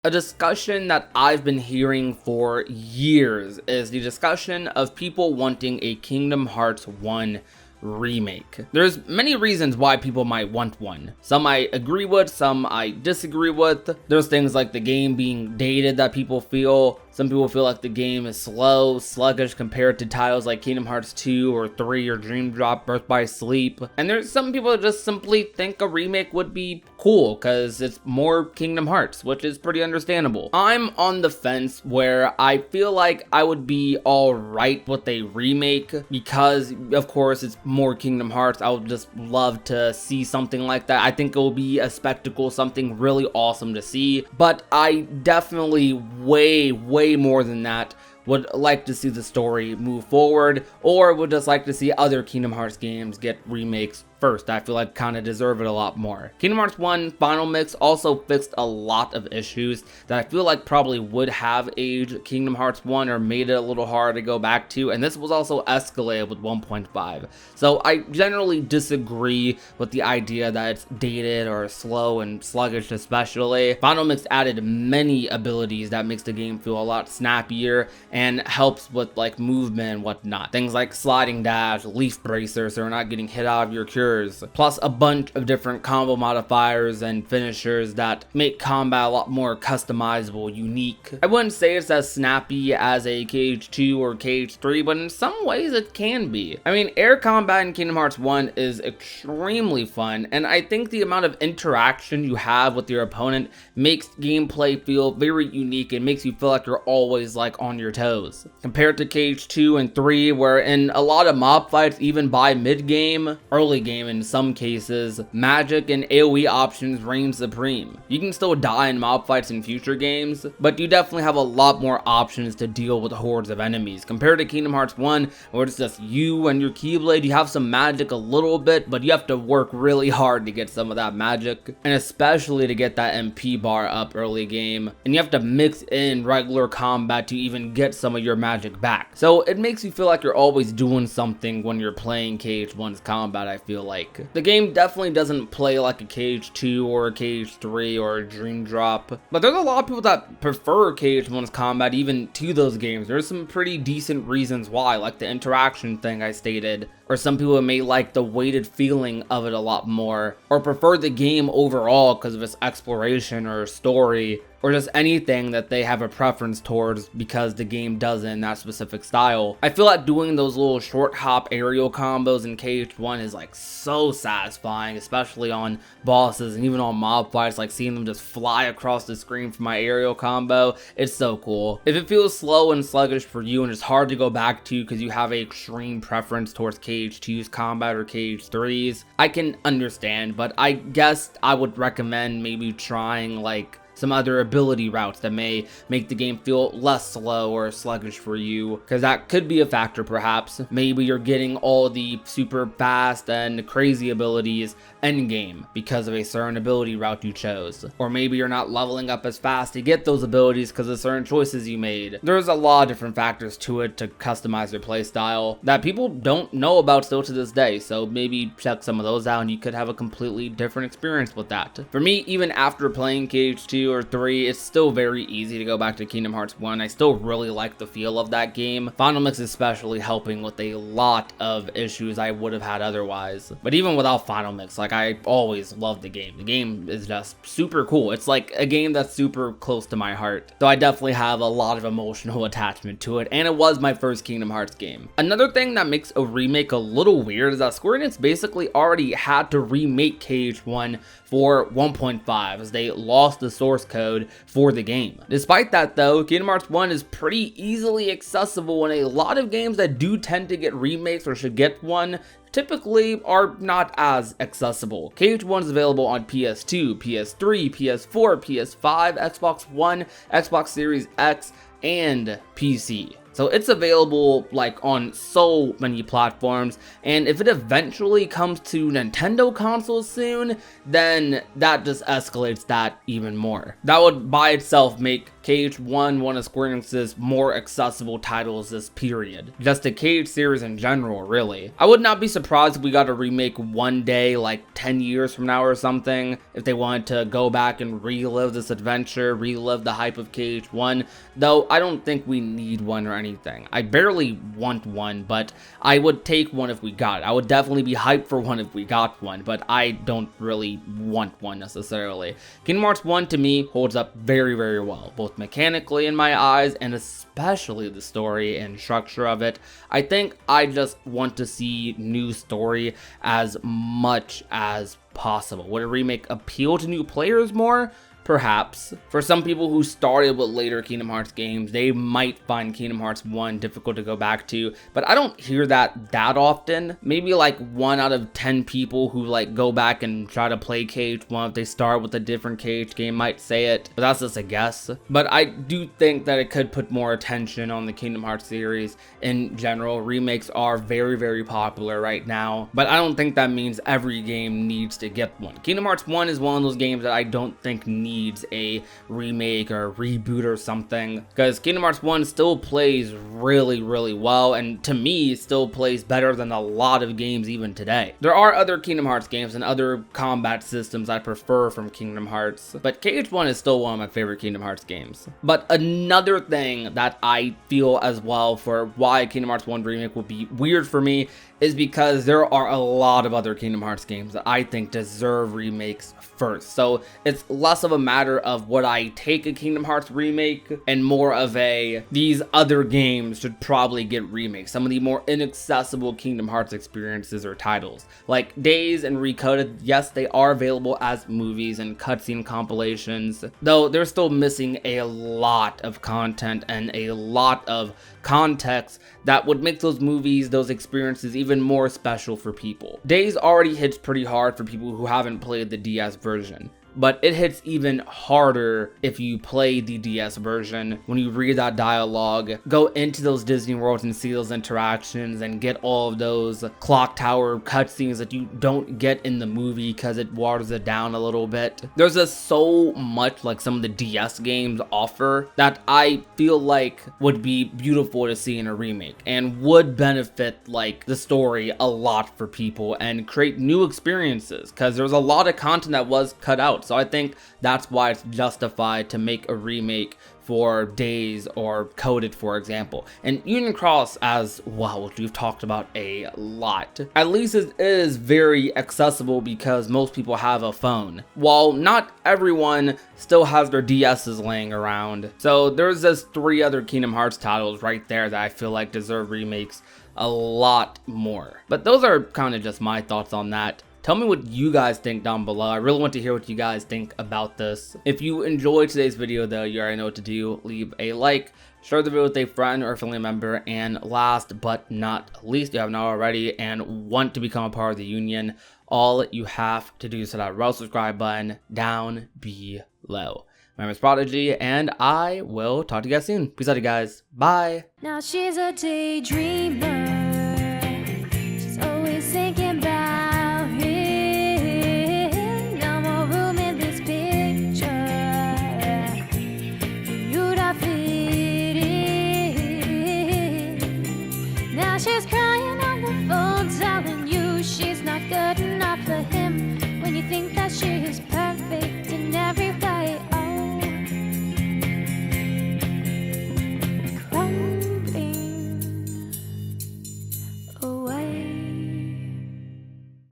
A discussion that I've been hearing for years is the discussion of people wanting a Kingdom Hearts 1 remake. There's many reasons why people might want one. Some I agree with, some I disagree with. There's things like the game being dated that people feel. Some people feel like the game is slow, sluggish compared to titles like Kingdom Hearts 2 or 3 or Dream Drop, Birth by Sleep. And there's some people that just simply think a remake would be cool because it's more Kingdom Hearts, which is pretty understandable. I'm on the fence where I feel like I would be alright with a remake because, of course, it's more Kingdom Hearts. I would just love to see something like that. I think it will be a spectacle, something really awesome to see. But I definitely way more than that would like to see the story move forward, or would just like to see other Kingdom Hearts games get remakes first. I feel like kind of deserve it a lot more. Kingdom Hearts 1 Final Mix also fixed a lot of issues that I feel like probably would have aged Kingdom Hearts 1 or made it a little hard to go back to, and this was also escalated with 1.5. So I generally disagree with the idea that it's dated or slow and sluggish especially. Final Mix added many abilities that makes the game feel a lot snappier and helps with like movement and whatnot. Things like sliding dash, leaf bracer so you're not getting hit out of your cure, plus a bunch of different combo modifiers and finishers that make combat a lot more customizable, unique. I wouldn't say it's as snappy as a KH2 or KH3, but in some ways it can be. I mean, air combat in Kingdom Hearts 1 is extremely fun, and I think the amount of interaction you have with your opponent makes gameplay feel very unique and makes you feel like you're always like on your toes. Compared to KH2 and 3, where in a lot of mob fights, even by mid-game, early game in some cases, magic and AoE options reign supreme. You can still die in mob fights in future games, but you definitely have a lot more options to deal with hordes of enemies. Compared to Kingdom Hearts 1, where it's just you and your Keyblade, you have some magic a little bit, but you have to work really hard to get some of that magic, and especially to get that MP bar up early game, and you have to mix in regular combat to even get some of your magic back. So it makes you feel like you're always doing something when you're playing KH1's combat, I feel like. The game definitely doesn't play like a KH2 or a KH3 or a Dream Drop, but there's a lot of people that prefer KH1's combat even to those games. There's some pretty decent reasons why, like the interaction thing I stated, or some people may like the weighted feeling of it a lot more, or prefer the game overall because of its exploration or story, or just anything that they have a preference towards because the game does it in that specific style. I feel like doing those little short hop aerial combos in KH1 is like so satisfying, especially on bosses and even on mob fights, like seeing them just fly across the screen for my aerial combo. It's so cool. If it feels slow and sluggish for you and it's hard to go back to because you have an extreme preference towards KH2's combat or KH3's, I can understand, but I guess I would recommend maybe trying like some other ability routes that may make the game feel less slow or sluggish for you, because that could be a factor perhaps. Maybe you're getting all the super fast and crazy abilities endgame because of a certain ability route you chose, or maybe you're not leveling up as fast to get those abilities because of certain choices you made. There's a lot of different factors to it to customize your playstyle that people don't know about still to this day, so maybe check some of those out and you could have a completely different experience with that. For me, even after playing KH2 or 3, it's still very easy to go back to Kingdom Hearts 1. I still really like the feel of that game. Final Mix especially helping with a lot of issues I would have had otherwise. But even without Final Mix, like, I always loved the game. The game is just super cool. It's like a game that's super close to my heart. So I definitely have a lot of emotional attachment to it, and it was my first Kingdom Hearts game. Another thing that makes a remake a little weird is that Square Enix basically already had to remake KH1 for 1.5 as they lost the source code for the game. Despite that though, Kingdom Hearts 1 is pretty easily accessible, and a lot of games that do tend to get remakes or should get one typically are not as accessible. KH1 is available on PS2, PS3, PS4, PS5, Xbox One, Xbox Series X, and PC. So it's available like on so many platforms, and if it eventually comes to Nintendo consoles soon, then that just escalates that even more. That would by itself make KH1, one of Square Enix's more accessible titles this period. Just the KH series in general, really. I would not be surprised if we got a remake one day, like 10 years from now or something, if they wanted to go back and relive this adventure, relive the hype of KH1, though I don't think we need one or anything. I barely want one, but I would take one if we got it. I would definitely be hyped for one if we got one, but I don't really want one necessarily. Kingdom Hearts 1 to me holds up very, very well, both mechanically in my eyes and especially the story and structure of it. I think I just want to see new story as much as possible. Would a remake appeal to new players more? Perhaps. For some people who started with later Kingdom Hearts games, they might find Kingdom Hearts 1 difficult to go back to, but I don't hear that often. Maybe like 1 out of 10 people who like go back and try to play KH1 if they start with a different KH game might say it, but that's just a guess. But I do think that it could put more attention on the Kingdom Hearts series in general. Remakes are very, very popular right now, but I don't think that means every game needs to get one. Kingdom Hearts 1 is one of those games that I don't think needs a remake or a reboot or something, because Kingdom Hearts 1 still plays really, really well, and to me still plays better than a lot of games even today. There are other Kingdom Hearts games and other combat systems I prefer from Kingdom Hearts, but KH1 is still one of my favorite Kingdom Hearts games. But another thing that I feel as well for why Kingdom Hearts 1 remake will be weird for me is because there are a lot of other Kingdom Hearts games that I think deserve remakes first. So it's less of a matter of would I take a Kingdom Hearts remake and more of a these other games should probably get remakes. Some of the more inaccessible Kingdom Hearts experiences or titles like Days and Recoded, yes, they are available as movies and cutscene compilations, though they're still missing a lot of content and a lot of context that would make those movies, those experiences even more special for people. Days already hits pretty hard for people who haven't played the DS version, but it hits even harder if you play the DS version. When you read that dialogue, go into those Disney worlds and see those interactions and get all of those clock tower cutscenes that you don't get in the movie because it waters it down a little bit. There's just so much like some of the DS games offer that I feel like would be beautiful to see in a remake and would benefit like the story a lot for people and create new experiences, because there's a lot of content that was cut out. So I think that's why it's justified to make a remake for Days or Coded, for example. And Union Cross as well, which we've talked about a lot. At least it is very accessible because most people have a phone, while not everyone still has their DSs laying around. So there's just 3 other Kingdom Hearts titles right there that I feel like deserve remakes a lot more. But those are kind of just my thoughts on that. Tell me what you guys think down below. I really want to hear what you guys think about this. If you enjoyed today's video though, you already know what to do. Leave a like, share the video with a friend or a family member, and last but not least, if you haven't already and want to become a part of the union, all you have to do is hit that red subscribe button down below. My name is Prodigy, and I will talk to you guys soon. Peace out, you guys. Bye. Now she's a daydreamer.